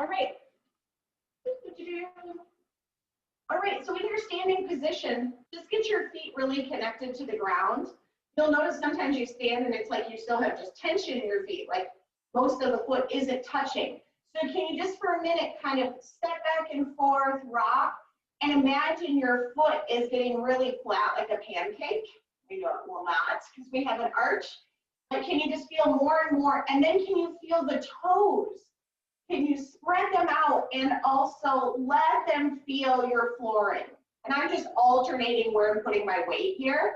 All right. All right, so in your standing position, just get your feet really connected to the ground. You'll notice sometimes you stand and it's like you still have just tension in your feet, like most of the foot isn't touching. So can you just for a minute kind of step back and forth, rock, and imagine your foot is getting really flat like a pancake. We know it will not because we have an arch. But can you just feel more and more? And then can you feel the toes? Can you spread them out and also let them feel your flooring? And I'm just alternating where I'm putting my weight here.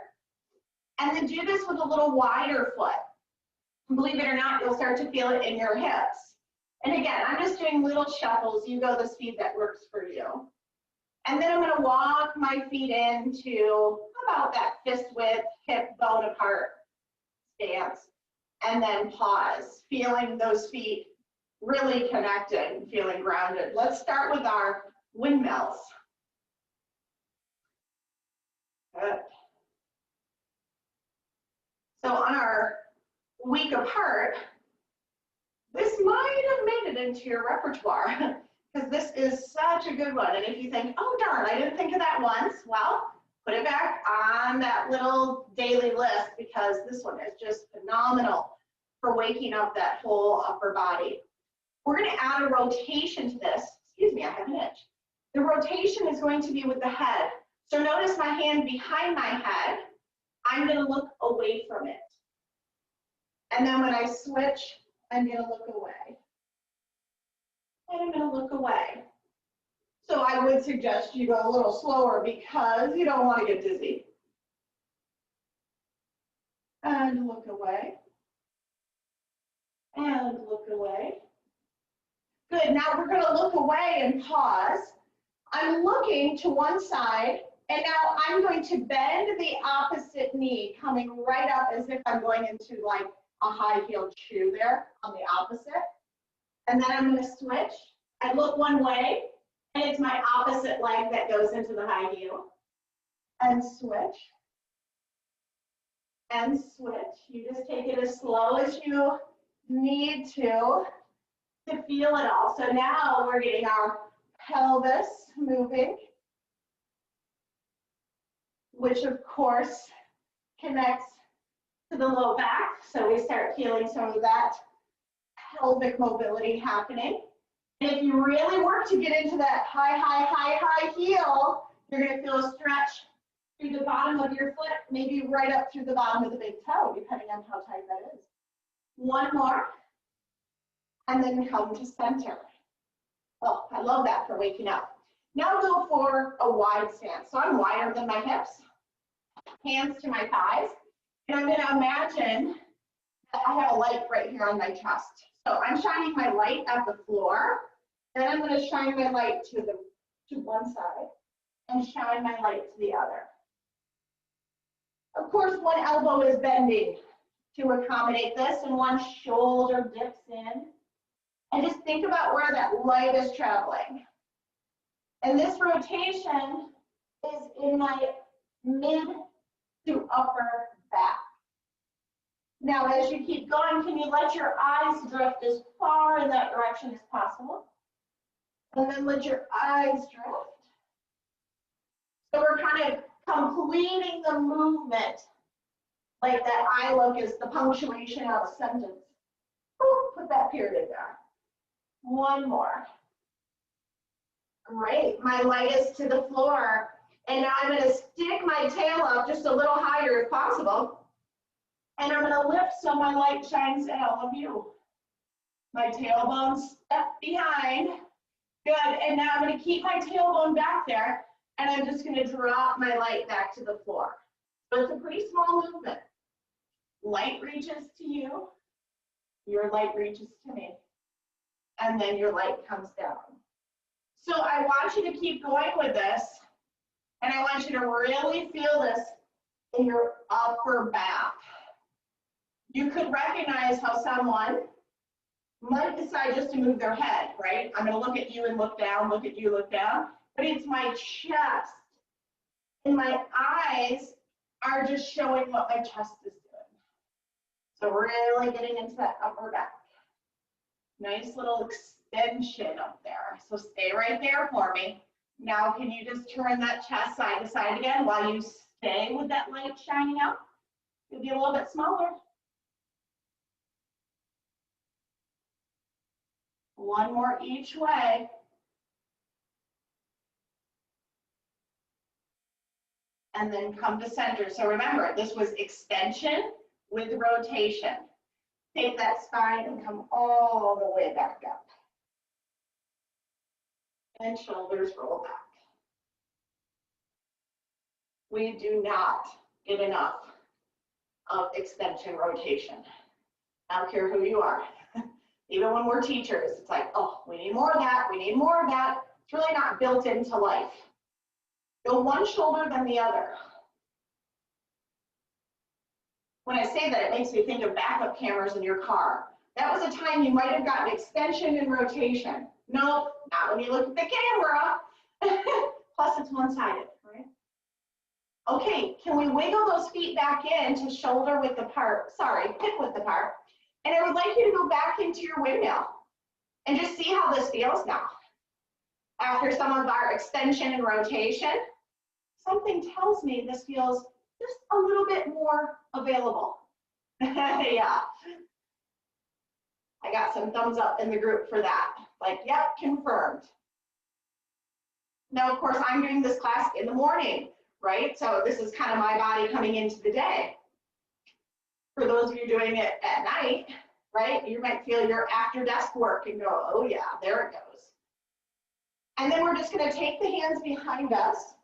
And then do this with a little wider foot. Believe it or not, you'll start to feel it in your hips. And again, I'm just doing little shuffles. You go the speed that works for you. And then I'm going to walk my feet into about that fist width, hip bone apart stance. And then pause, feeling those feet really connected and feeling grounded. Let's start with our windmills. Good. So on our week apart, this might have made it into your repertoire because this is such a good one. And if you think, oh darn, I didn't think of that once, well, put it back on that little daily list because this one is just phenomenal for waking up that whole upper body. We're going to add a rotation to this. Excuse me, I have an itch. The rotation is going to be with the head. So notice my hand behind my head. I'm going to look away from it. And then when I switch, I'm going to look away. And I'm going to look away. So I would suggest you go a little slower because you don't want to get dizzy. And look away. And look away. Good, now we're going to look away and pause. I'm looking to one side, and now I'm going to bend the opposite knee, coming right up as if I'm going into like a high-heeled shoe there on the opposite. And then I'm going to switch. I look one way, and it's my opposite leg that goes into the high heel. And switch. And switch. You just take it as slow as you need to feel it all. So now we're getting our pelvis moving, which of course connects to the low back. So we start feeling some of that pelvic mobility happening. And if you really work to get into that high heel, you're going to feel a stretch through the bottom of your foot, maybe right up through the bottom of the big toe, depending on how tight that is. One more. And then come to center. Oh, I love that for waking up. Now go for a wide stance. So I'm wider than my hips, hands to my thighs. And I'm going to imagine that I have a light right here on my chest. So I'm shining my light at the floor. Then I'm going to shine my light to one side and shine my light to the other. Of course, one elbow is bending to accommodate this, and one shoulder dips in. And just think about where that light is traveling. And this rotation is in my mid to upper back. Now, as you keep going, can you let your eyes drift as far in that direction as possible? And then let your eyes drift. So we're kind of completing the movement, like that eye look is the punctuation of a sentence. Ooh, put that period there. One more. Great, my light is to the floor. And now I'm gonna stick my tail up just a little higher if possible. And I'm gonna lift so my light shines at all of you. My tailbone step behind. Good, and now I'm gonna keep my tailbone back there, and I'm just gonna drop my light back to the floor. So it's a pretty small movement. Light reaches to you, your light reaches to me, and then your light comes down. So I want you to keep going with this, and I want you to really feel this in your upper back. You could recognize how someone might decide just to move their head, right? I'm going to look at you and look down, look at you, look down. But it's my chest. And my eyes are just showing what my chest is doing. So really getting into that upper back. Nice little extension up there. So stay right there for me. Now, can you just turn that chest side to side again while you stay with that light shining out? You'll be a little bit smaller. One more each way. And then come to center. So remember, this was extension with rotation. Take that spine and come all the way back up. And shoulders roll back. We do not get enough of extension rotation. I don't care who you are. Even when we're teachers, it's like, oh, we need more of that, we need more of that. It's really not built into life. Go one shoulder then the other. When I say that, it makes me think of backup cameras in your car. That was a time you might have gotten extension and rotation. Nope, not when you look at the camera. Plus it's one-sided, right? Okay, can we wiggle those feet back in to shoulder width apart? Sorry, hip width apart. And I would like you to go back into your windmill and just see how this feels now. After some of our extension and rotation, something tells me this feels just a little bit more available. Yeah. I got some thumbs up in the group for that. Like, yep, confirmed. Now, of course, I'm doing this class in the morning, right? So this is kind of my body coming into the day. For those of you doing it at night, right, you might feel your after desk work and go, oh yeah, there it goes. And then we're just gonna take the hands behind us.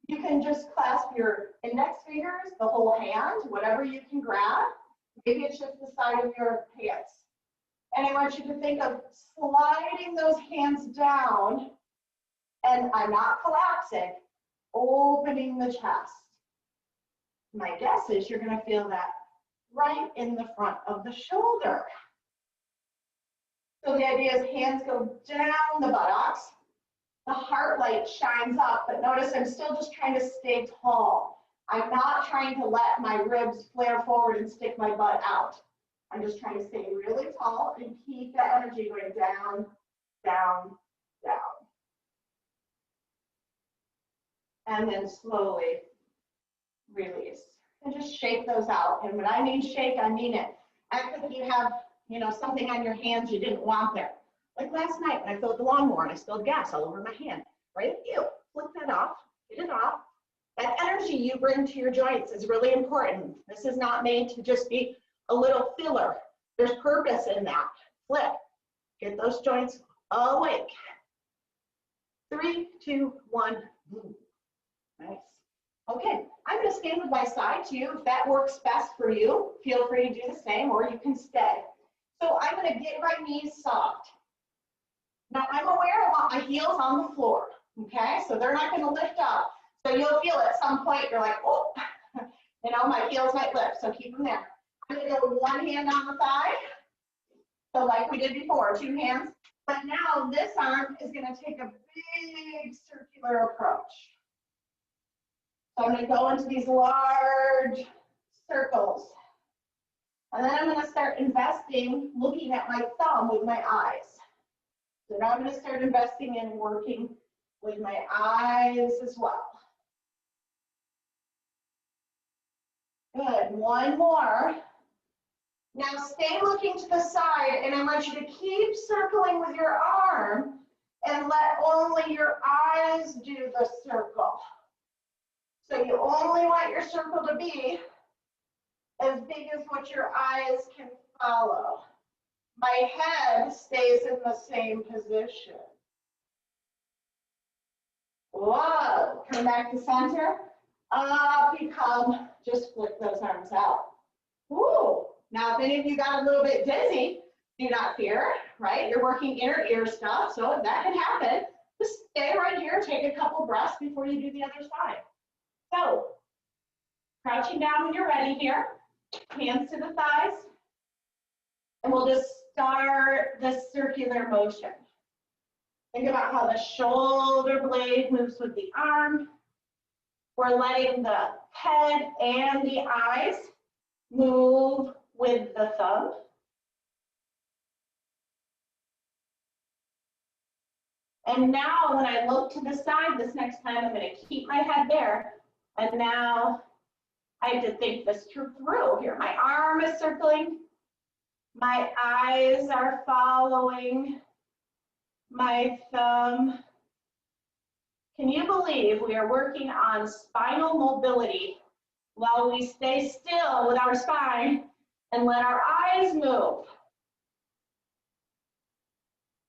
You can just clasp your index fingers, the whole hand, whatever you can grab. Maybe it's just the side of your pants. And I want you to think of sliding those hands down, and I'm not collapsing, opening the chest. My guess is you're gonna feel that right in the front of the shoulder. So the idea is hands go down the buttocks, the heart light shines up, but notice I'm still just trying to stay tall. I'm not trying to let my ribs flare forward and stick my butt out. I'm just trying to stay really tall and keep that energy going down, down, down. And then slowly release. And just shake those out. And when I mean shake, I mean it. Act like you have, something on your hands you didn't want there. Like last night when I filled the lawnmower and I spilled gas all over my hand. Right? Ew. Flip that off. Get it off. That energy you bring to your joints is really important. This is not made to just be a little filler. There's purpose in that. Flip. Get those joints awake. 3, 2, 1. Nice. Okay, I'm going to stand with my side to you. If that works best for you, feel free to do the same, or you can stay. So I'm going to get my knees soft. Now I'm aware I want my heels on the floor. Okay, so they're not going to lift up. So you'll feel at some point you're like, oh, my heels might lift. So keep them there. I'm going to go with one hand on the thigh. So like we did before, 2 hands. But now this arm is going to take a big circular approach. So I'm going to go into these large circles. And then I'm going to start investing, looking at my thumb with my eyes. So now I'm going to start investing in working with my eyes as well. Good, one more. Now stay looking to the side, and I want you to keep circling with your arm and let only your eyes do the circle. So you only want your circle to be as big as what your eyes can follow. My head stays in the same position. Whoa, come back to center. Up you come, just flip those arms out. Woo. Now, if any of you got a little bit dizzy, do not fear, right? You're working inner ear stuff, so that can happen. Just stay right here, take a couple breaths before you do the other side. So, crouching down when you're ready here, hands to the thighs, and we'll just start the circular motion. Think about how the shoulder blade moves with the arm. We're letting the head and the eyes move with the thumb. And now when I look to the side this next time, I'm going to keep my head there. And now I have to think this through here. My arm is circling. My eyes are following my thumb. Can you believe we are working on spinal mobility while we stay still with our spine and let our eyes move?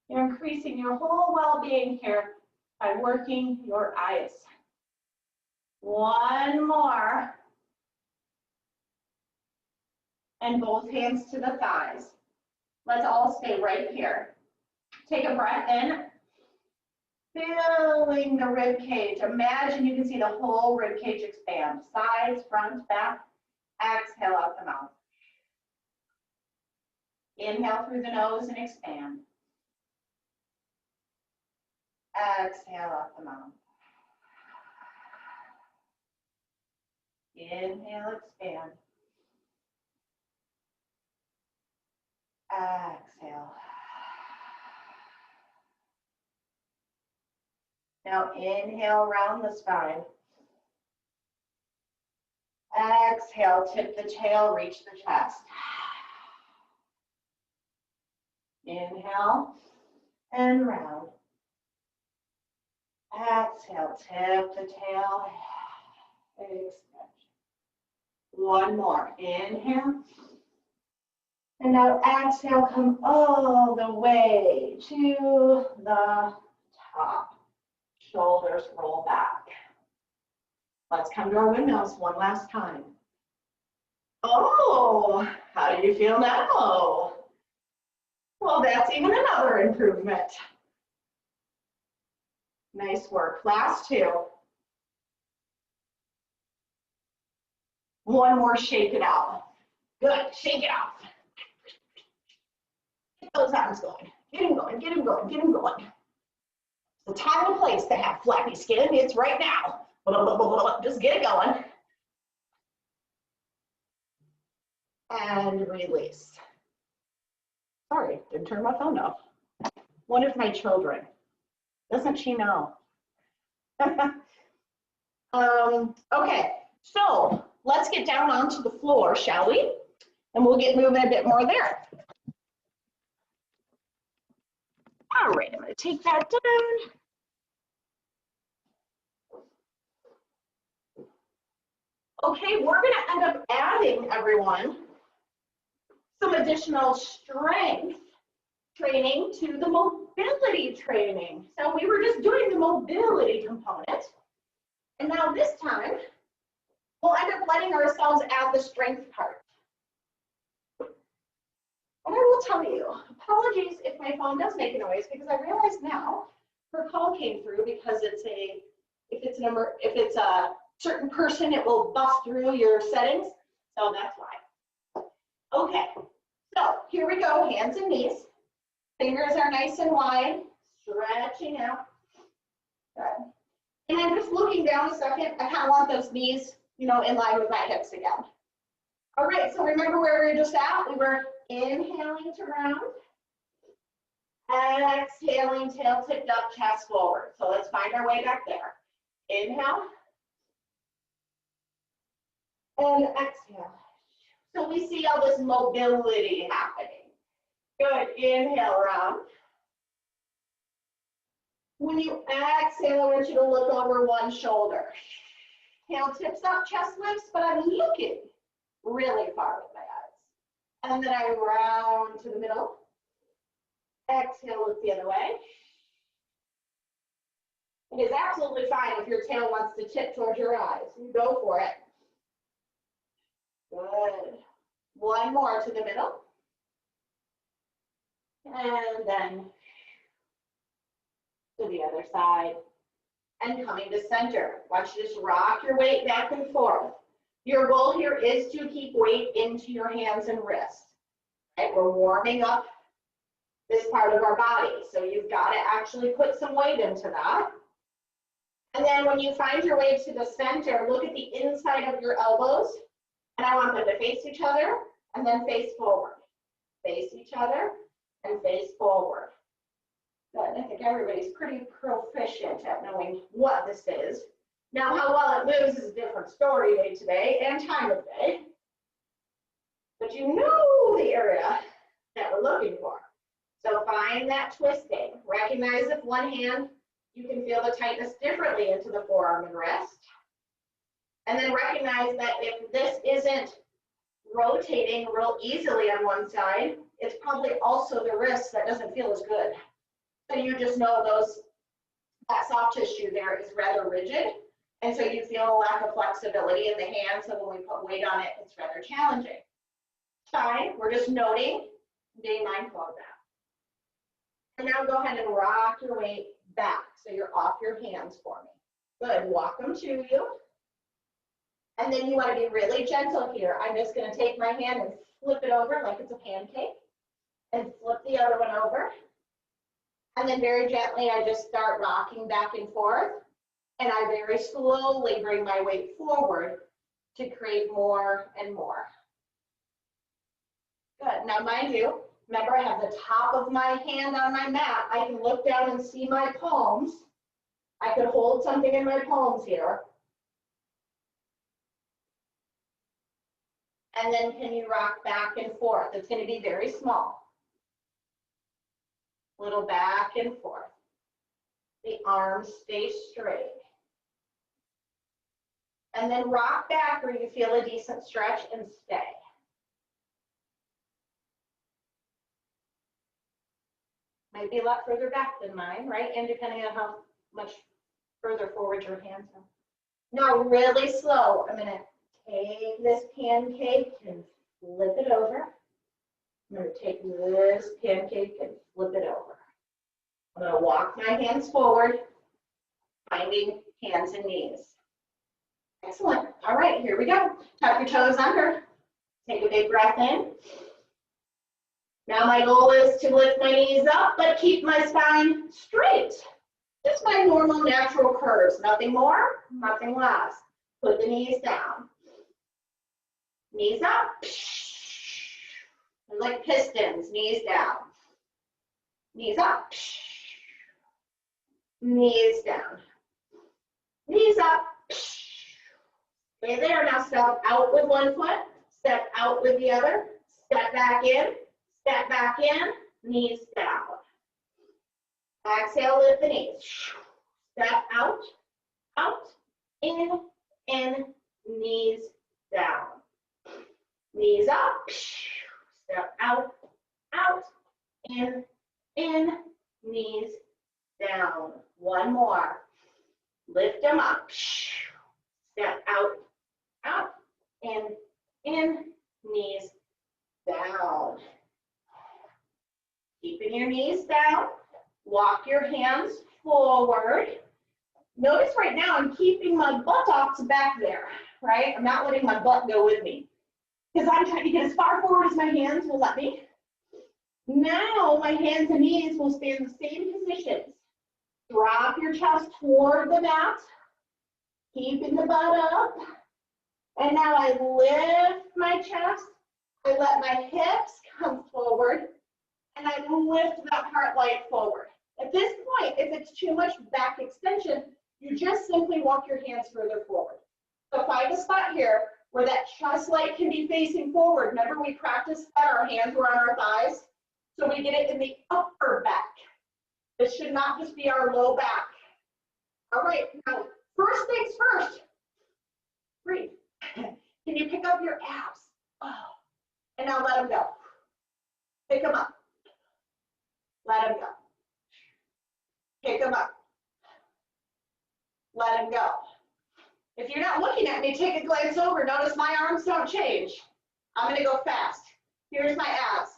You're increasing your whole well-being here by working your eyes. One more. And both hands to the thighs. Let's all stay right here. Take a breath in, filling the rib cage. Imagine you can see the whole rib cage expand. Sides, front, back. Exhale out the mouth. Inhale through the nose and expand. Exhale out the mouth. Inhale, expand. Exhale. Now inhale, round the spine. Exhale, tip the tail, reach the chest. Inhale and round. Exhale, tip the tail. Extension. One more. Inhale. And now exhale, come all the way to the top. Shoulders roll back. Let's come to our windmills one last time. Oh, how do you feel now? Well, that's even another improvement. Nice work. Last two. One more, shake it out. Good, shake it out. Get those arms going. Get them going, get them going, get them going. The time and place to have flappy skin, it's right now. Just get it going. And release. Sorry, didn't turn my phone off. One of my children. Doesn't she know? Okay, so let's get down onto the floor, shall we? And we'll get moving a bit more there. All right, I'm going to take that down. Okay, we're going to end up adding, everyone, some additional strength training to the mobility training. So we were just doing the mobility component. And now this time, we'll end up letting ourselves add the strength part. And I will tell you, apologies if my phone does make a noise, because I realize now her call came through because if it's a certain person, it will bust through your settings. So that's why. Okay, so here we go, hands and knees. Fingers are nice and wide, stretching out. Good. And I'm just looking down a second. I kind of want those knees, in line with my hips again. All right, so remember where we were just at? We were inhaling to round, exhaling, tail tipped up, chest forward. So let's find our way back there. Inhale, and exhale. So we see all this mobility happening. Good, inhale, round. When you exhale, I want you to look over one shoulder. Tail tips up, chest lifts, but I'm looking really far with my eyes. And then I round to the middle. Exhale, look the other way. It is absolutely fine if your tail wants to tip towards your eyes. You go for it. Good. One more to the middle. And then to the other side. And coming to center. Watch you just rock your weight back and forth. Your goal here is to keep weight into your hands and wrists. Okay, we're warming up this part of our body. So you've got to actually put some weight into that. And then when you find your way to the center, look at the inside of your elbows. And I want them to face each other and then face forward. Face each other and face forward. Good. I think everybody's pretty proficient at knowing what this is. Now, how well it moves is a different story day to day and time of day. But you know the area that we're looking for. So find that twisting. Recognize if one hand, you can feel the tightness differently into the forearm and wrist. And then recognize that if this isn't rotating real easily on one side, it's probably also the wrist that doesn't feel as good. So you just know that soft tissue there is rather rigid. And so you feel a lack of flexibility in the hand. So when we put weight on it, it's rather challenging. Fine, we're just noting, being mindful of that. And now go ahead and rock your weight back. So you're off your hands for me. Good, walk them to you. And then you want to be really gentle here. I'm just going to take my hand and flip it over like it's a pancake. And flip the other one over. And then very gently, I just start rocking back and forth. And I very slowly bring my weight forward to create more and more. Good. Now, mind you, remember I have the top of my hand on my mat. I can look down and see my palms. I could hold something in my palms here. And then can you rock back and forth? It's going to be very small. Little back and forth. The arms stay straight. And then rock back where you feel a decent stretch and stay. Might be a lot further back than mine, right? And depending on how much further forward your hands are. Now really slow, I'm gonna take this pancake and flip it over. I'm gonna take this pancake and flip it over. I'm gonna walk my hands forward, finding hands and knees. Excellent. All right, here we go. Tuck your toes under. Take a big breath in. Now my goal is to lift my knees up, but keep my spine straight. Just my normal natural curves. Nothing more, nothing less. Put the knees down. Knees up. Like pistons, knees down. Knees up. Knees down. Knees up. Stay there. Now step out with one foot. Step out with the other. Step back in. Step back in. Knees down. Exhale, lift the knees. Step out. Out. In. Knees down. Knees up. Step out. Out. In. Knees down. One more. Lift them up. Step out. Out. In. Knees down. Keeping your knees down. Walk your hands forward. Notice right now I'm keeping my buttocks back there, right? I'm not letting my butt go with me because I'm trying to get as far forward as my hands will let me. Now my hands and knees will stay in the same positions. Drop your chest toward the mat, keeping the butt up. And now I lift my chest. I let my hips come forward. And I lift that heart light forward. At this point, if it's too much back extension, you just simply walk your hands further forward. So find a spot here where that chest light can be facing forward. Remember we practiced that our hands were on our thighs? So we get it in the upper back. This should not just be our low back. All right, now first things first, breathe. Can you pick up your abs? Oh. And now let them go. Pick them up. Let them go. Pick them up. Let them go. If you're not looking at me, take a glance over. Notice my arms don't change. I'm going to go fast. Here's my abs.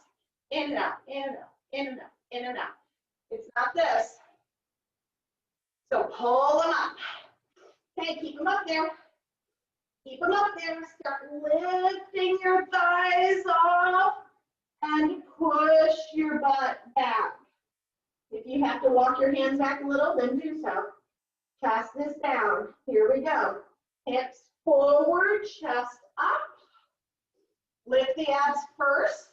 In and out, in and out, in and out, in and out. It's not this. So pull them up. Okay, keep them up there. Keep them up there. Start lifting your thighs off and push your butt back. If you have to walk your hands back a little, then do so. Chest this down. Here we go. Hips forward, chest up. Lift the abs first.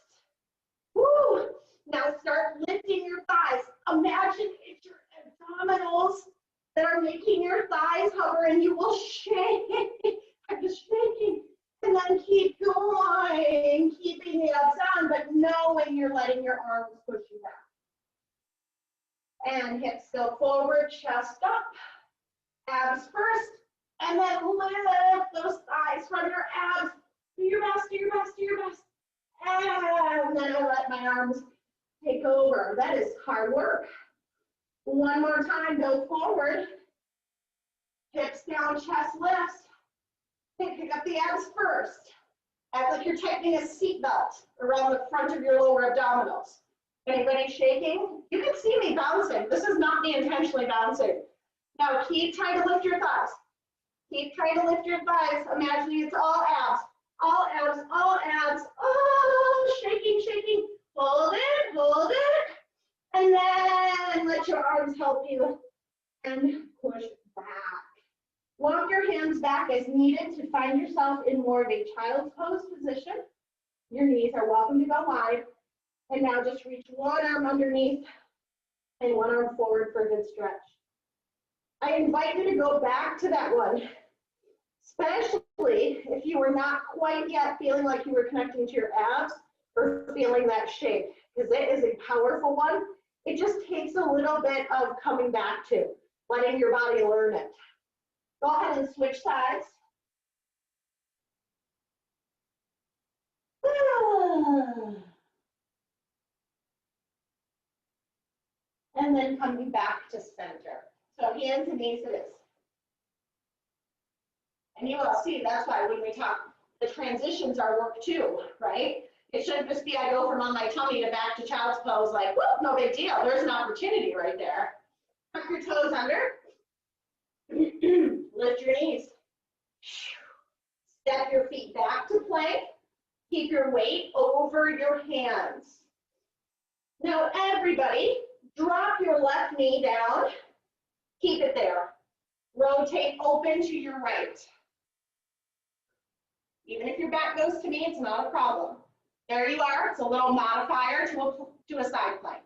Woo! Now start lifting your thighs. Imagine that are making your thighs hover, and you will shake. I'm just shaking. And then keep going, keeping the abs on, but knowing you're letting your arms push you back. And hips go forward, chest up, abs first, and then lift those thighs from your abs. Do your best, do your best, do your best. And then I let my arms take over. That is hard work. One more time, go forward. Hips down, chest lifts. Pick up the abs first. Act like you're tightening a seatbelt around the front of your lower abdominals. Anybody shaking? You can see me bouncing. This is not me intentionally bouncing. Now keep trying to lift your thighs. Keep trying to lift your thighs. Imagining it's all abs. All abs, all abs. Oh, shaking, shaking. Hold it, hold it. And then let your arms help you and push back. Walk your hands back as needed to find yourself in more of a child's pose position. Your knees are welcome to go wide. And now just reach one arm underneath and one arm forward for a good stretch. I invite you to go back to that one, especially if you were not quite yet feeling like you were connecting to your abs or feeling that shake, because it is a powerful one. It just takes a little bit of coming back to, letting your body learn it. Go ahead and switch sides. And then coming back to center. So hands and knees it is. And you will see that's why when we talk, the transitions are work too, right? It shouldn't just be I go from on my tummy to back to child's pose like, whoop, no big deal. There's an opportunity right there. Tuck your toes under. Lift your knees. Step your feet back to plank. Keep your weight over your hands. Now everybody, drop your left knee down. Keep it there. Rotate open to your right. Even if your back goes to me, it's not a problem. There you are. It's a little modifier to a side plank.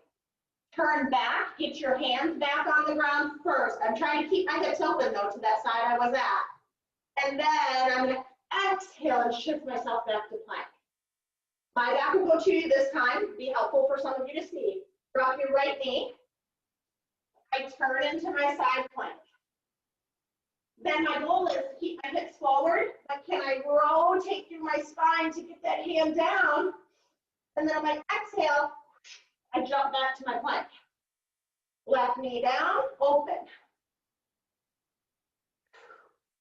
Turn back, get your hands back on the ground first. I'm trying to keep my hips open though to that side I was at. And then I'm gonna exhale and shift myself back to plank. My back will go to you this time. Be helpful for some of you to see. Drop your right knee. I turn into my side plank. Then my goal is to keep my hips forward, but can I rotate through my spine to get that hand down? And then on my exhale, I jump back to my plank. Left knee down, open.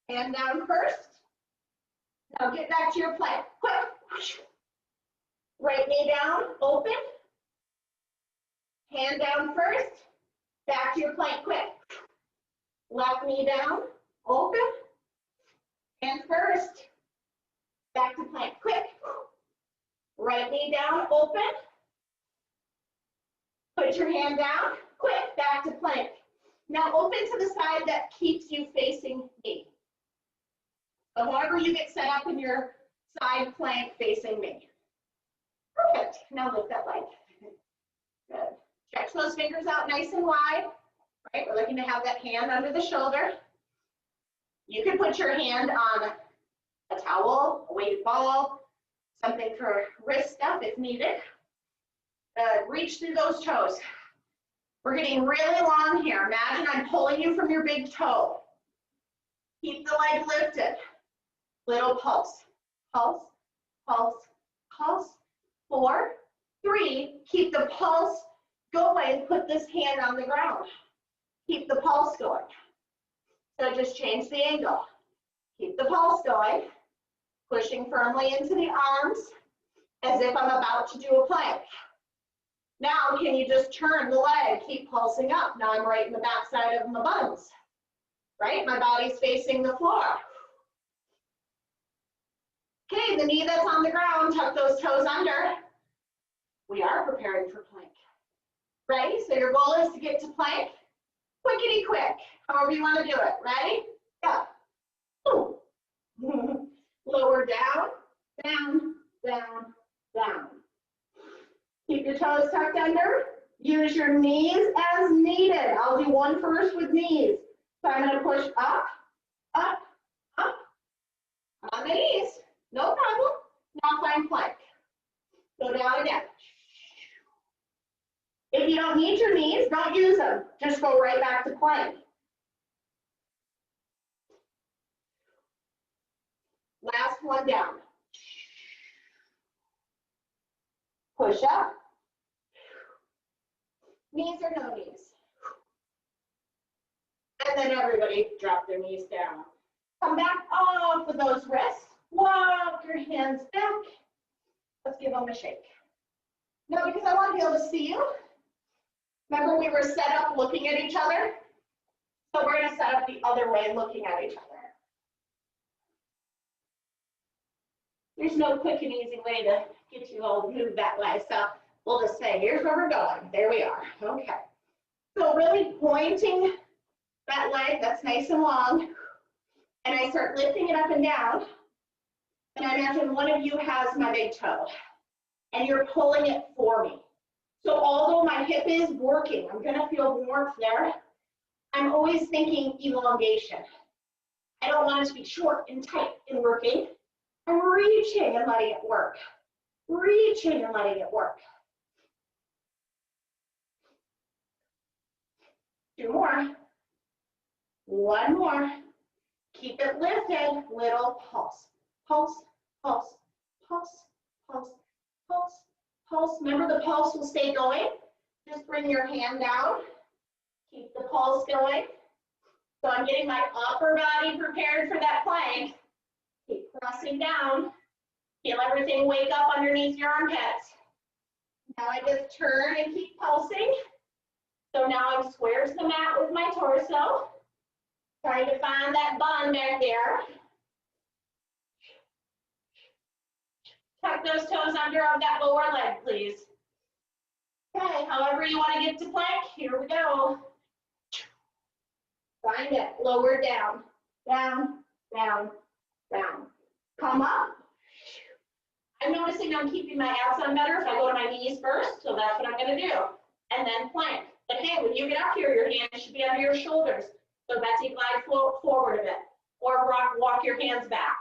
Hand down first. Now get back to your plank, quick. Right knee down, open. Hand down first, back to your plank, quick. Left knee down, open. Hand first, back to plank, quick. Right knee down, open. Put your hand down, quick, back to plank. Now open to the side that keeps you facing me. So however you get set up in your side plank facing me. Perfect, now lift that leg. Good. Stretch those fingers out nice and wide, right? We're looking to have that hand under the shoulder. You can put your hand on a towel, a weighted ball, something for wrist stuff if needed. Reach through those toes. We're getting really long here. Imagine I'm pulling you from your big toe. Keep the leg lifted. Little pulse, pulse, pulse, pulse. 4, 3, keep the pulse going. Put this hand on the ground. Keep the pulse going. So just change the angle. Keep the pulse going. Pushing firmly into the arms as if I'm about to do a plank. Now, can you just turn the leg, keep pulsing up? Now I'm right in the back side of my buns, right? My body's facing the floor. Okay, the knee that's on the ground, tuck those toes under. We are preparing for plank. Ready? So your goal is to get to plank. Quickity quick, however you want to do it. Ready? Go. Lower down, down, down, down. Keep your toes tucked under. Use your knees as needed. I'll do one first with knees. So I'm going to push up, up, up, on the knees. No problem. Now find plank. Go down again. If you don't need your knees, don't use them. Just go right back to plank. Last one down. Push up. Knees or no knees. And then everybody drop their knees down. Come back off of those wrists. Walk your hands back. Let's give them a shake. Now, because I want to be able to see you, remember we were set up looking at each other? So we're going to set up the other way, looking at each other. There's no quick and easy way to get you all to move that way. So we'll just say, here's where we're going. There we are. Okay. So really pointing that leg that's nice and long. And I start lifting it up and down. And I imagine one of you has my big toe. And you're pulling it for me. So although my hip is working, I'm going to feel warmth there. I'm always thinking elongation. I don't want it to be short and tight and working. I'm reaching and letting it work. Reaching and letting it work. 2 more. 1 more. Keep it lifted. Little pulse. Pulse, pulse, pulse, pulse, pulse, pulse. Remember, the pulse will stay going. Just bring your hand down. Keep the pulse going. So I'm getting my upper body prepared for that plank. Keep pressing down. Feel everything wake up underneath your armpits. Now I just turn and keep pulsing. So now I'm square to the mat with my torso. Trying to find that bun back there. Tuck those toes under of that lower leg, please. Okay, however you want to get to plank, here we go. Find it, lower down, down, down, down. Come up. I'm noticing I'm keeping my abs on better if I go to my knees first, so that's what I'm going to do. And then plank. But hey, when you get up here, your hands should be under your shoulders. So Betsy, glide forward a bit, or walk your hands back.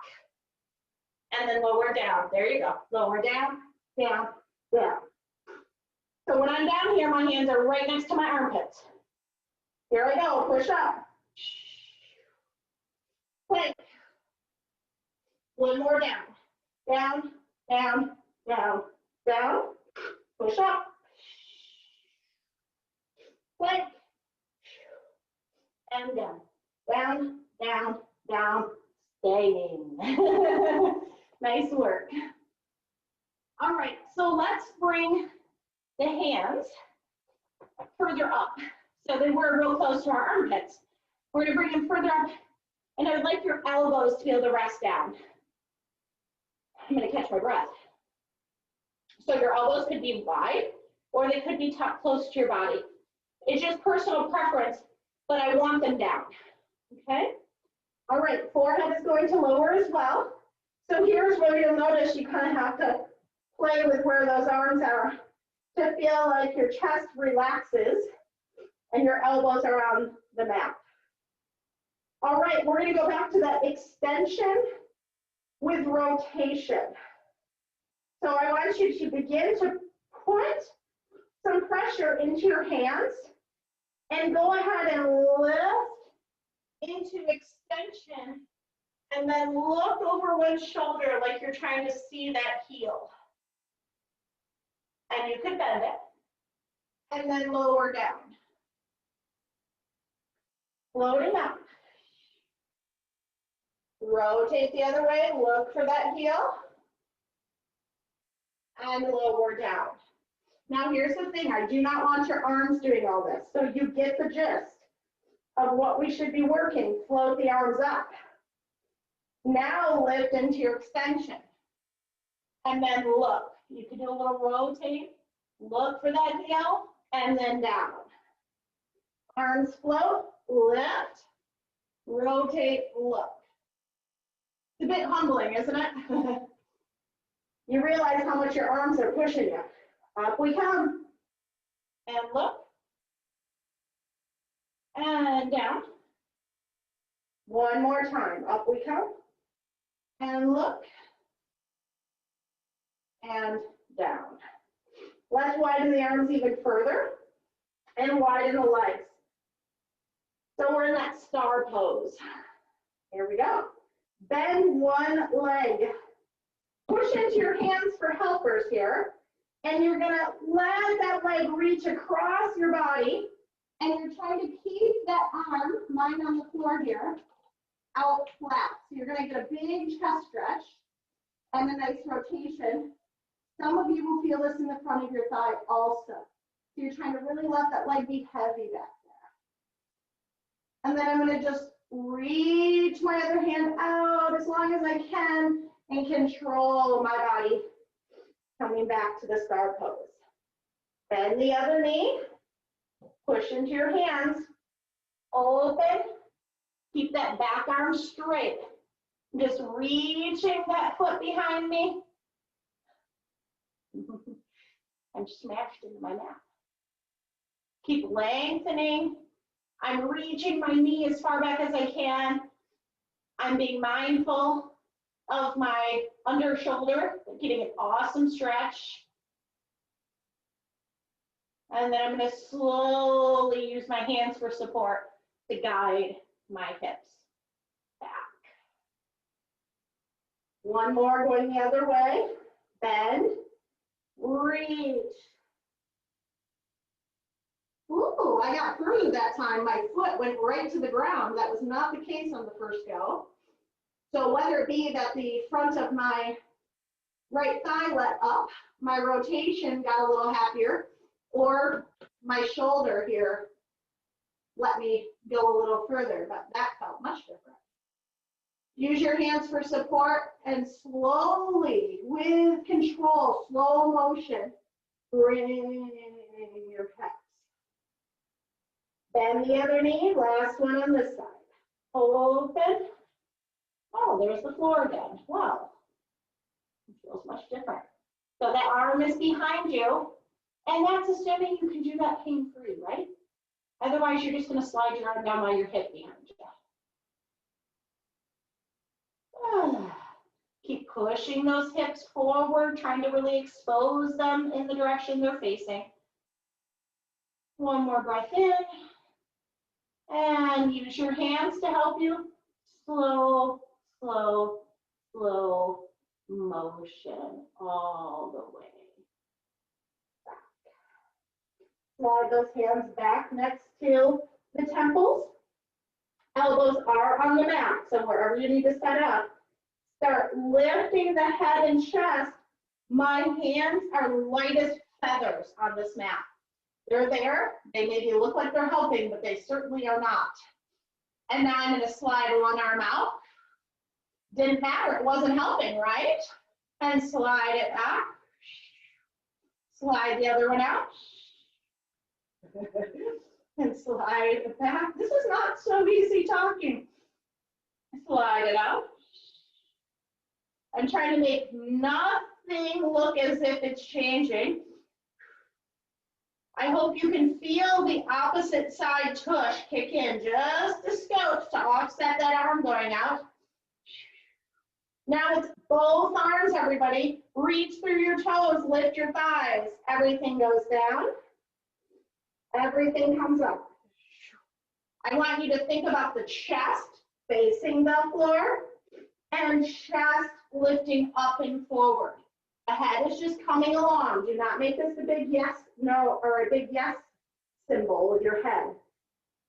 And then lower down. There you go. Lower down, down, down. So when I'm down here, my hands are right next to my armpits. Here I go. Push up. Plank. 1 more down. Down, down, down, down. Push up. Plank. And down. Down, down, down. Staying. Nice work. All right, so let's bring the hands further up. So they were real close to our armpits. We're gonna bring them further up, and I would like your elbows to be able to rest down. I'm gonna catch my breath. So your elbows could be wide, or they could be tucked close to your body. It's just personal preference, but I want them down, okay? All right, forehead is going to lower as well. So here's where you'll notice you kind of have to play with where those arms are to feel like your chest relaxes and your elbows are on the mat. All right, we're going to go back to that extension with rotation. So I want you to begin to put some pressure into your hands and go ahead and lift into extension, and then look over one shoulder like you're trying to see that heel. And you could bend it, and then lower down. Floating up. Rotate the other way, look for that heel, and lower down. Now here's the thing, I do not want your arms doing all this, so you get the gist of what we should be working. Float the arms up. Now lift into your extension. And then look. You can do a little rotate. Look for that heel, and then down. Arms float, lift, rotate, look. It's a bit humbling, isn't it? You realize how much your arms are pushing you. Up we come. And look. And down. One more time. Up we come. And look. And down. Let's widen the arms even further and widen the legs. So we're in that star pose. Here we go. Bend one leg. Push into your hands for helpers here. And you're gonna let that leg reach across your body. And you're trying to keep that arm, mine on the floor here, out flat. So you're gonna get a big chest stretch and a nice rotation. Some of you will feel this in the front of your thigh also. So you're trying to really let that leg be heavy back there. And then I'm gonna just reach my other hand out as long as I can and control my body coming back to the star pose. Bend the other knee, push into your hands, open, keep that back arm straight. Just reaching that foot behind me. I'm smashed into my mat. Keep lengthening. I'm reaching my knee as far back as I can. I'm being mindful of my under shoulder, getting an awesome stretch. And then I'm going to slowly use my hands for support to guide my hips back. One more going the other way. Bend, reach. Ooh, I got through that time. My foot went right to the ground. That was not the case on the first go. So whether it be that the front of my right thigh let up, my rotation got a little happier, or my shoulder here let me go a little further, but that felt much different. Use your hands for support and slowly, with control, slow motion, bring your hips. Bend the other knee, last one on this side. Open. Oh, there's the floor again. Wow. It feels much different. So that arm is behind you, and that's assuming you can do that pain-free, right? Otherwise, you're just going to slide your arm down while your hip behind you. Keep pushing those hips forward, trying to really expose them in the direction they're facing. One more breath in. And use your hands to help you. Slow, slow, slow motion all the way back. Slide those hands back next to the temples. Elbows are on the mat, so wherever you need to set up. Start lifting the head and chest. My hands are light as feathers on this mat. They're there. They maybe look like they're helping, but they certainly are not. And now I'm going to slide one arm out. Didn't matter. It wasn't helping, right? And slide it back. Slide the other one out. And slide it back. This is not so easy talking. Slide it out. I'm trying to make nothing look as if it's changing. I hope you can feel the opposite side tush kick in just a scotch to offset that arm going out. Now it's both arms, everybody. Reach through your toes, lift your thighs. Everything goes down. Everything comes up. I want you to think about the chest facing the floor and chest lifting up and forward. The head is just coming along. Do not make this a big yes, no, or a big yes symbol with your head.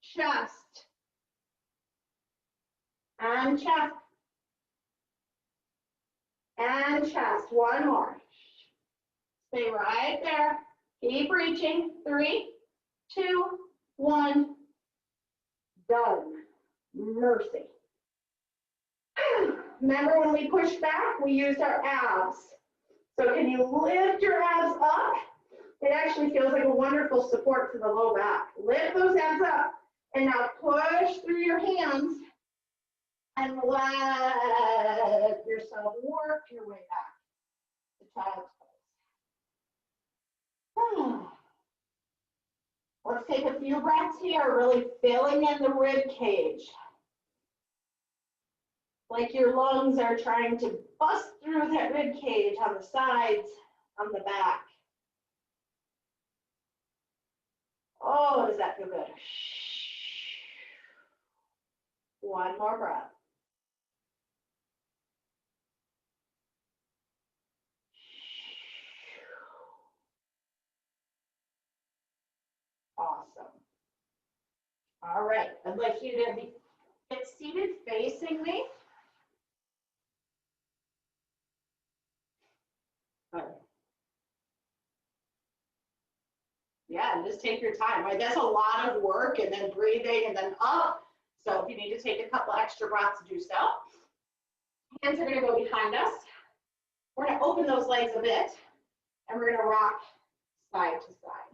Chest. And chest. And chest. One more. Stay right there. Keep reaching. 3, 2, 1. Done. Mercy. Remember when we pushed back, we used our abs. So can you lift your abs up? It actually feels like a wonderful support to the low back. Lift those abs up and now push through your hands and let yourself work your way back to child's pose. Let's take a few breaths here, really filling in the rib cage. like your lungs are trying to bust through that rib cage on the sides, on the back. Oh, does that feel good? One more breath. Awesome. All right, I'd like you to get seated facing me. Yeah, and just take your time, right? That's a lot of work, and then breathing and then up. So if you need to take a couple extra breaths, do so. Hands are gonna go behind us. We're gonna open those legs a bit, and we're gonna rock side to side.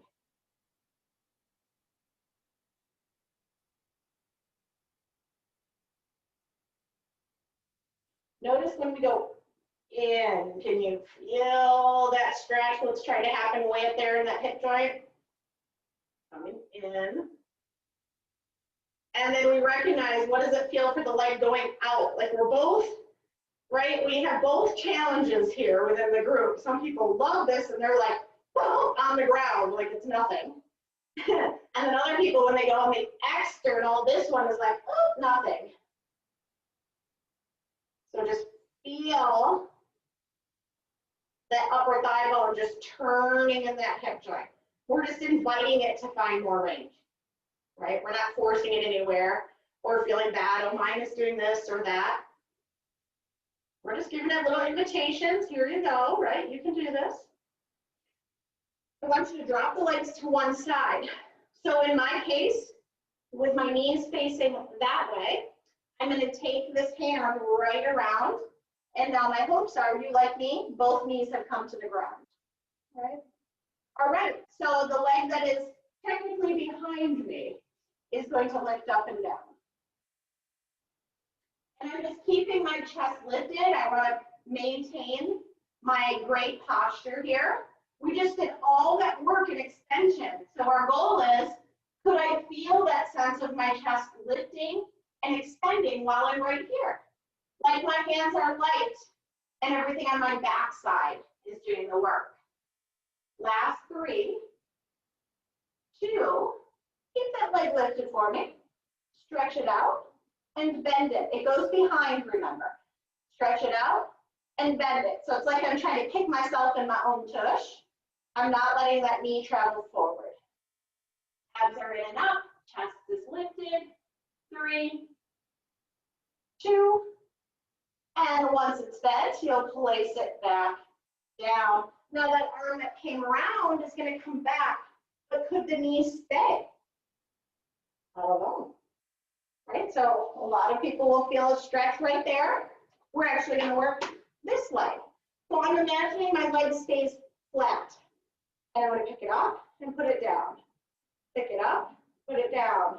Notice when we go in, can you feel that stretch? Let's try to happen way up there in that hip joint. Coming in. And then we recognize, what does it feel for the leg going out? Like we're both, right? We have both challenges here within the group. Some people love this and they're like, well, on the ground, like it's nothing. And then other people, when they go on the external, this one is like, oh, nothing. So just feel that upper thigh bone just turning in that hip joint. We're just inviting it to find more range, right? We're not forcing it anywhere or feeling bad, oh, mine is doing this or that. We're just giving it little invitations. Here you go, right? You can do this. I want you to drop the legs to one side. So in my case, with my knees facing that way, I'm going to take this hand right around, and now my hopes are, you like me, both knees have come to the ground, right? All right, so the leg that is technically behind me is going to lift up and down. And I'm just keeping my chest lifted. I want to maintain my great posture here. We just did all that work in extension. So our goal is, could I feel that sense of my chest lifting and extending while I'm right here? Like my hands are light and everything on my backside is doing the work. Last 3, 2, keep that leg lifted for me. Stretch it out and bend it. It goes behind, remember. Stretch it out and bend it. So it's like I'm trying to kick myself in my own tush. I'm not letting that knee travel forward. Abs are in and up, chest is lifted. 3, 2, and once it's bent, you'll place it back down. Now that arm that came around is going to come back, but could the knee stay? I don't know. Right, so a lot of people will feel a stretch right there. We're actually going to work this leg. So I'm imagining my leg stays flat. And I'm going to pick it up and put it down. Pick it up, put it down.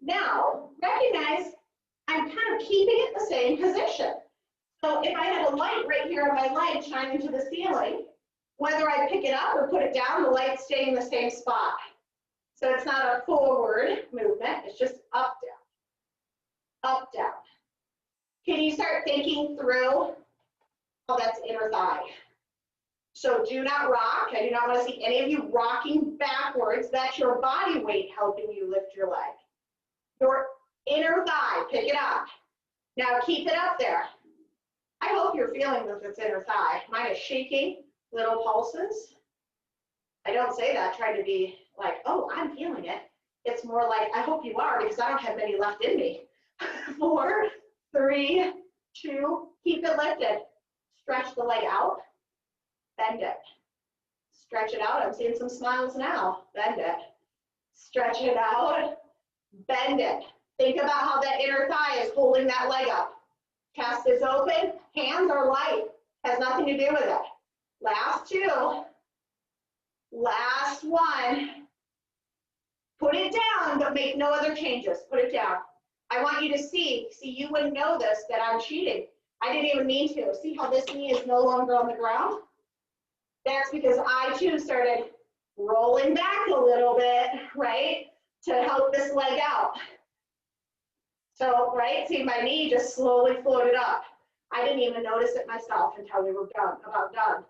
Now, recognize I'm kind of keeping it the same position. So if I had a light right here on my leg shining to the ceiling, whether I pick it up or put it down, the light's staying in the same spot. So it's not a forward movement, it's just up, down, up, down. Can you start thinking through, oh, that's inner thigh. So do not rock. I do not want to see any of you rocking backwards. That's your body weight helping you lift your leg. Your inner thigh, pick it up. Now keep it up there. I hope you're feeling that it's inner thigh. Mine is shaking, little pulses. I don't say that trying to be like, oh, I'm feeling it. It's more like, I hope you are, because I don't have many left in me. 4, 3, 2, keep it lifted. Stretch the leg out, bend it. Stretch it out. I'm seeing some smiles now. Bend it. Stretch it out, bend it. Think about how that inner thigh is holding that leg up. Chest is open, hands are light. Has nothing to do with it. Last 2. Last 1. Put it down, but make no other changes. Put it down. I want you to see, you wouldn't know this, that I'm cheating. I didn't even mean to. See how this knee is no longer on the ground? That's because I too started rolling back a little bit, right? To help this leg out. So, right, see my knee just slowly floated up. I didn't even notice it myself until we were done, about done.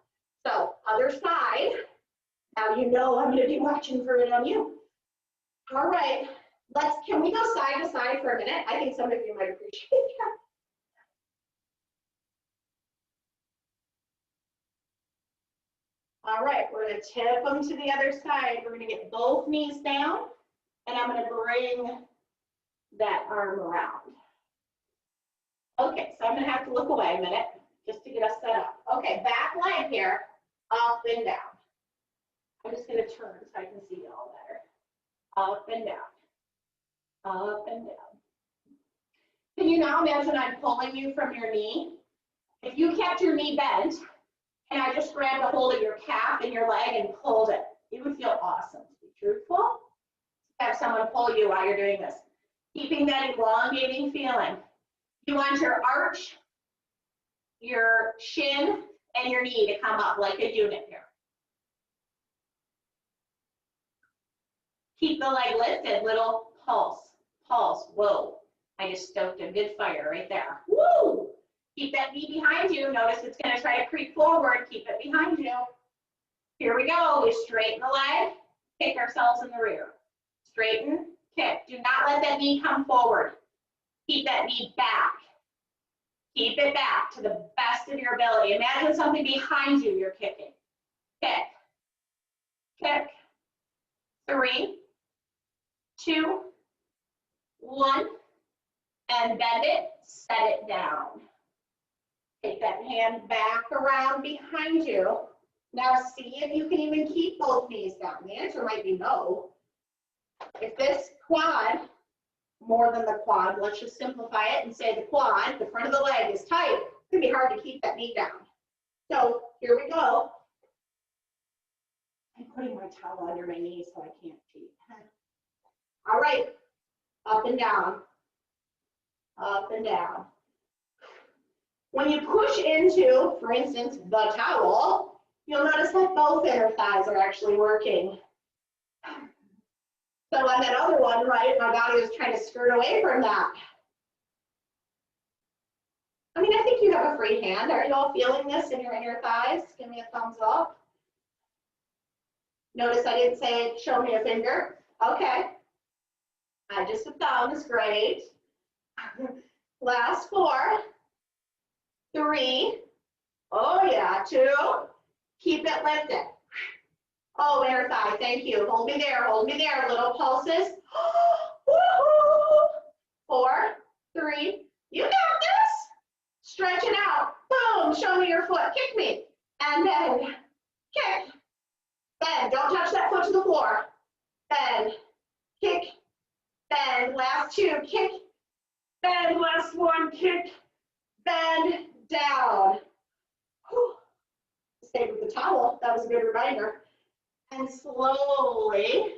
So, other side. Now you know I'm gonna be watching for it on you. All right, can we go side to side for a minute? I think some of you might appreciate that. All right, we're gonna tip them to the other side. We're gonna get both knees down, and I'm gonna bring that arm around. Okay, so I'm gonna have to look away a minute just to get us set up. Okay, back leg here, up and down. I'm just gonna turn so I can see you all better. Up and down, up and down. Can you now imagine I'm pulling you from your knee? If you kept your knee bent, and I just grabbed a hold of your calf and your leg and pulled it, you would feel awesome. To be truthful, have someone pull you while you're doing this. Keeping that elongating feeling. You want your arch, your shin, and your knee to come up like a unit here. Keep the leg lifted, little pulse, pulse, whoa. I just stoked a good fire right there. Woo! Keep that knee behind you. Notice it's gonna try to creep forward. Keep it behind you. Here we go. We straighten the leg, kick ourselves in the rear. Straighten, kick. Do not let that knee come forward. Keep that knee back. Keep it back to the best of your ability. Imagine something behind you you're kicking. Kick, kick. 3, 2, 1. And bend it, set it down. Take that hand back around behind you. Now see if you can even keep both knees down. The answer might be no. If this quad, more than the quad, let's just simplify it and say the quad, the front of the leg is tight, it's gonna be hard to keep that knee down. So here we go. I'm putting my towel under my knee so I can't cheat. All right, up and down. Up and down. When you push into, for instance, the towel, you'll notice that both inner thighs are actually working. So on that other one, right, my body was trying to skirt away from that. I mean, I think you have a free hand. Are you all feeling this in your inner thighs? Give me a thumbs up. Notice I didn't say show me a finger. Okay. Just a thumb is great. Last 4, 3, oh yeah, 2, keep it lifted. Oh, inner thigh, thank you. Hold me there, little pulses. 4, 3, you got this. Stretch it out, boom, show me your foot, kick me. And then kick, bend, don't touch that foot to the floor. Bend, kick, bend, last 2, kick, bend, last 1, kick, bend, down. Whew. Stay with the towel, that was a good reminder. And slowly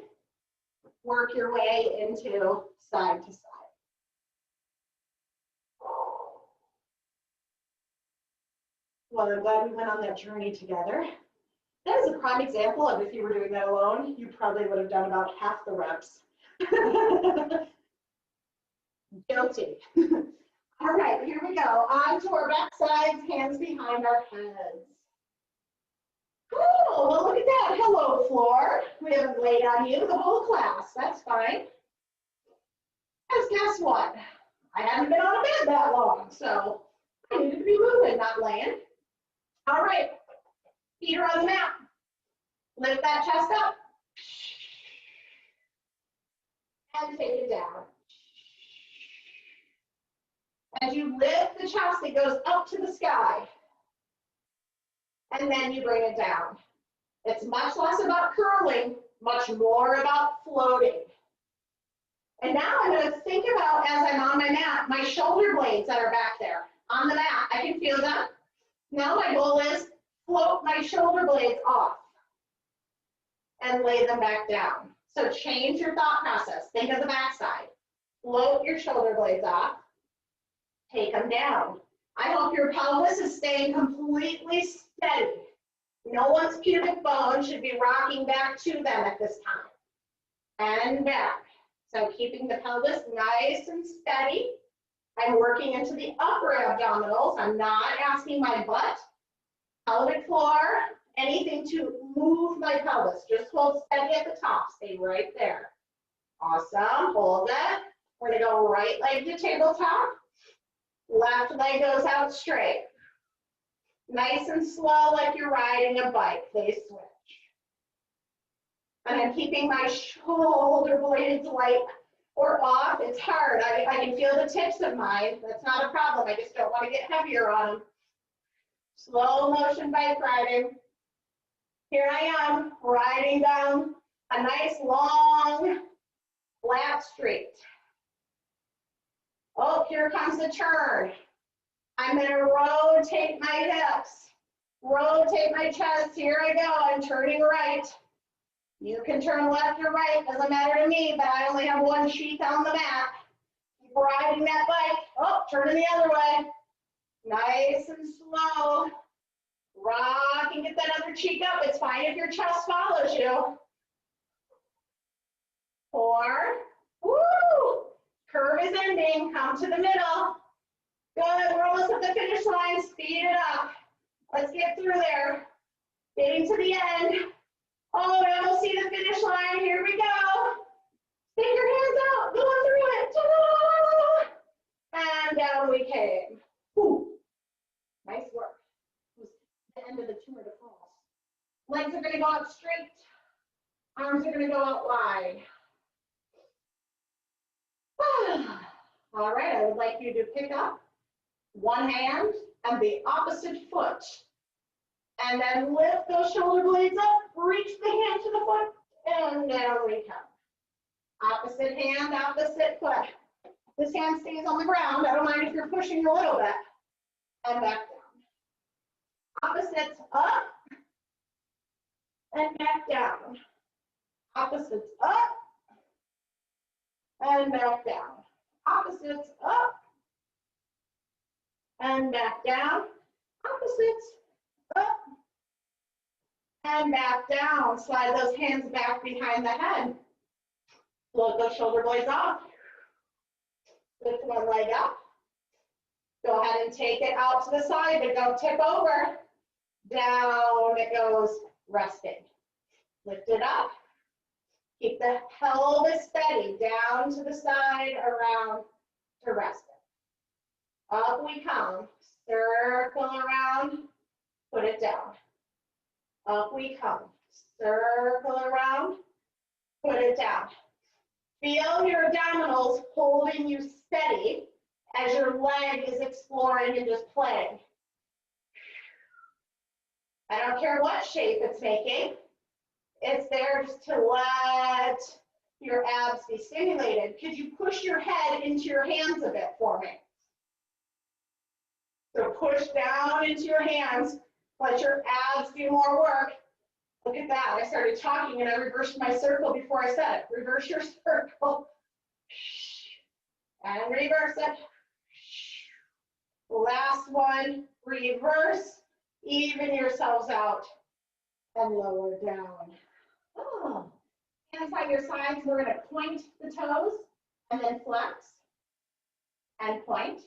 work your way into side to side. Well, I'm glad we went on that journey together. That is a prime example of if you were doing that alone, you probably would have done about half the reps. Guilty. All right, here we go. On to our back sides, hands behind our heads. Cool, well look at that. Hello, floor. We haven't laid on you the whole class. That's fine. Because guess what? I haven't been on a bed that long, so I needed to be moving, not laying. All right, feet are on the mat. Lift that chest up. And take it down. As you lift the chest, it goes up to the sky. And then you bring it down. It's much less about curling, much more about floating. And now I'm going to think about, as I'm on my mat, my shoulder blades that are back there on the mat. I can feel them. Now my goal is float my shoulder blades off and lay them back down. So change your thought process. Think of the back side. Float your shoulder blades off. Take them down. I hope your pelvis is staying completely steady. No one's pubic bone should be rocking back to them at this time. And back. So keeping the pelvis nice and steady. I'm working into the upper abdominals. I'm not asking my butt, pelvic floor, anything to move my pelvis. Just hold steady at the top. Stay right there. Awesome. Hold it. We're going to go right leg to tabletop. Left leg goes out straight. Nice and slow like you're riding a bike. Please switch. And I'm keeping my shoulder blades light or off. It's hard. I can feel the tips of mine. That's not a problem. I just don't want to get heavier on them. Slow motion bike riding. Here I am riding down a nice long flat street. Oh, here comes the turn. I'm going to rotate my hips, rotate my chest. Here I go. I'm turning right. You can turn left or right, doesn't matter to me, but I only have one sheath on the mat. Keep riding that bike. Oh, turning the other way. Nice and slow. Rock and get that other cheek up. It's fine if your chest follows you. 4. Woo! Curve is ending. Come to the middle. Good. We're almost at the finish line. Speed it up. Let's get through there. Getting to the end. Oh, we almost see the finish line. Here we go. Stick your hands out. Going through it. And down we came. Whew. Nice work. It was the end of the tour de France. Legs are going to go out straight. Arms are going to go out wide. All right, I would like you to pick up one hand and the opposite foot. And then lift those shoulder blades up, reach the hand to the foot, and down we come. Opposite hand, opposite foot. This hand stays on the ground. I don't mind if you're pushing a little bit. And back down. Opposites up, and back down. Opposites up, and back down. Opposites up, and back down. Opposites up, and back down. Slide those hands back behind the head. Float those shoulder blades off. Lift one leg up. Go ahead and take it out to the side, but don't tip over. Down it goes, resting. Lift it up. Keep the pelvis steady. Down to the side, around to rest it. Up we come. Circle around. Put it down. Up we come. Circle around. Put it down. Feel your abdominals holding you steady as your leg is exploring and just playing. I don't care what shape it's making. It's there just to let your abs be stimulated. Could you push your head into your hands a bit for me? So push down into your hands. Let your abs do more work. Look at that. I started talking and I reversed my circle before I said it. Reverse your circle. And reverse it. Last one. Reverse. Even yourselves out. And lower down. Oh. Hands on your sides. We're going to point the toes and then flex. And point.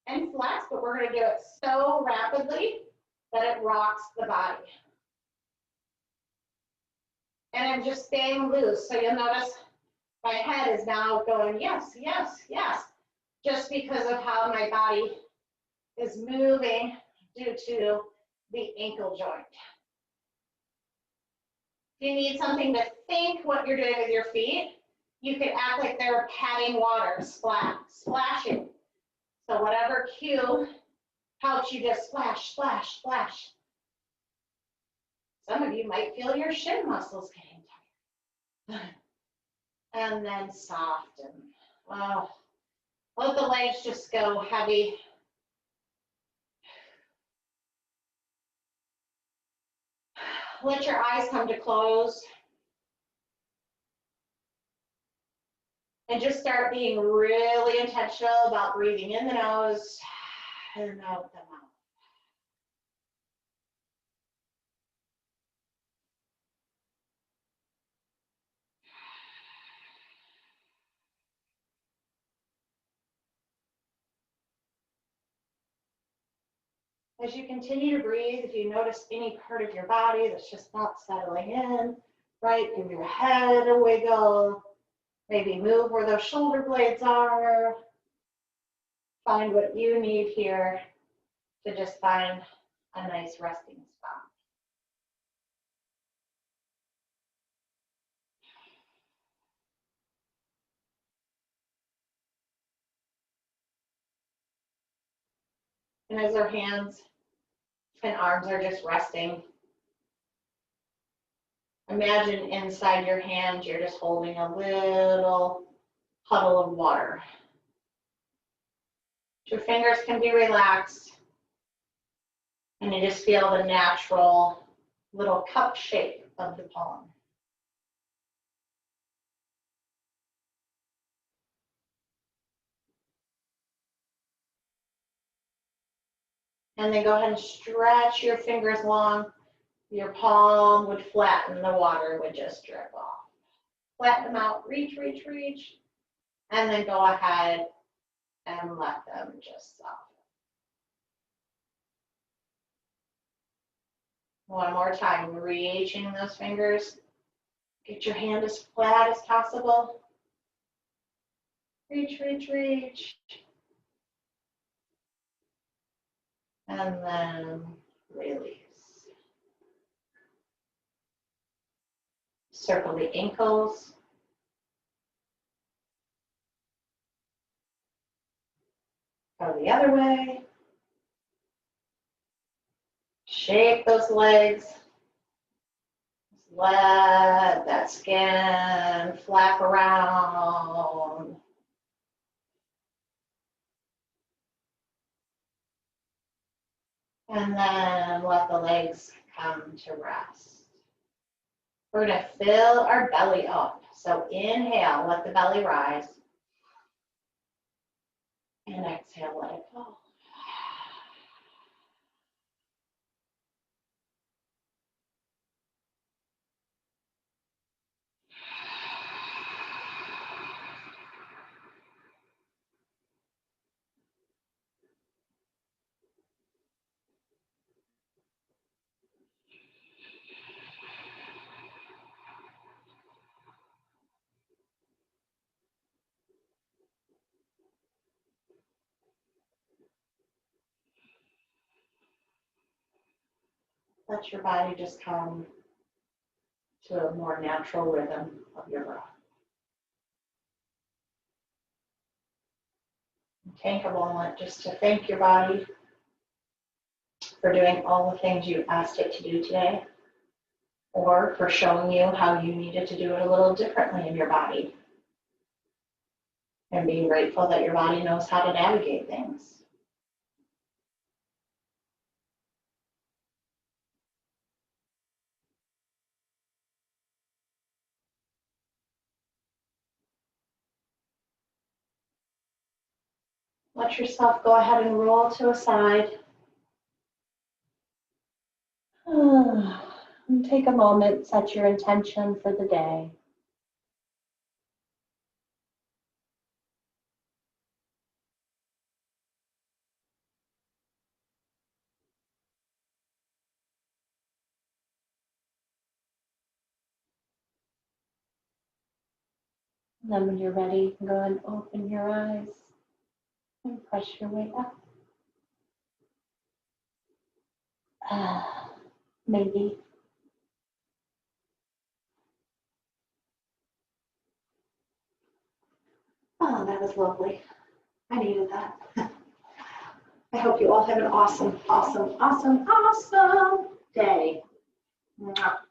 And flex. But we're going to do it so rapidly that it rocks the body. And I'm just staying loose. So you'll notice my head is now going, yes, yes, yes, just because of how my body is moving due to the ankle joint. If you need something to think what you're doing with your feet, you could act like they're patting water, splashing. So whatever cue helps you just splash, splash, splash. Some of you might feel your shin muscles getting tired. And then soften. Wow. Let the legs just go heavy. Let your eyes come to close. And just start being really intentional about breathing in the nose and out the mouth. As you continue to breathe, if you notice any part of your body that's just not settling in, right, give your head a wiggle, maybe move where those shoulder blades are. Find what you need here to just find a nice resting spot. And as our hands and arms are just resting, imagine inside your hand you're just holding a little puddle of water. Your fingers can be relaxed, and you just feel the natural little cup shape of the palm. And then go ahead and stretch your fingers long. Your palm would flatten, the water would just drip off. Flatten them out, reach, reach, reach. And then go ahead and let them just soften. One more time, reaching those fingers. Get your hand as flat as possible. Reach, reach, reach. And then release. Circle the ankles. Go the other way. Shake those legs. Let that skin flap around. And then let the legs come to rest. We're going to fill our belly up. So inhale, let the belly rise. And exhale, let it go. Let your body just come to a more natural rhythm of your breath. Take a moment just to thank your body for doing all the things you asked it to do today, or for showing you how you needed to do it a little differently in your body. And being grateful that your body knows how to navigate things. Let yourself go ahead and roll to a side. And take a moment, set your intention for the day. And then when you're ready, you can go ahead and open your eyes and press your way up. Maybe. Oh, that was lovely. I needed that. I hope you all have an awesome, awesome, awesome, awesome day. Mwah.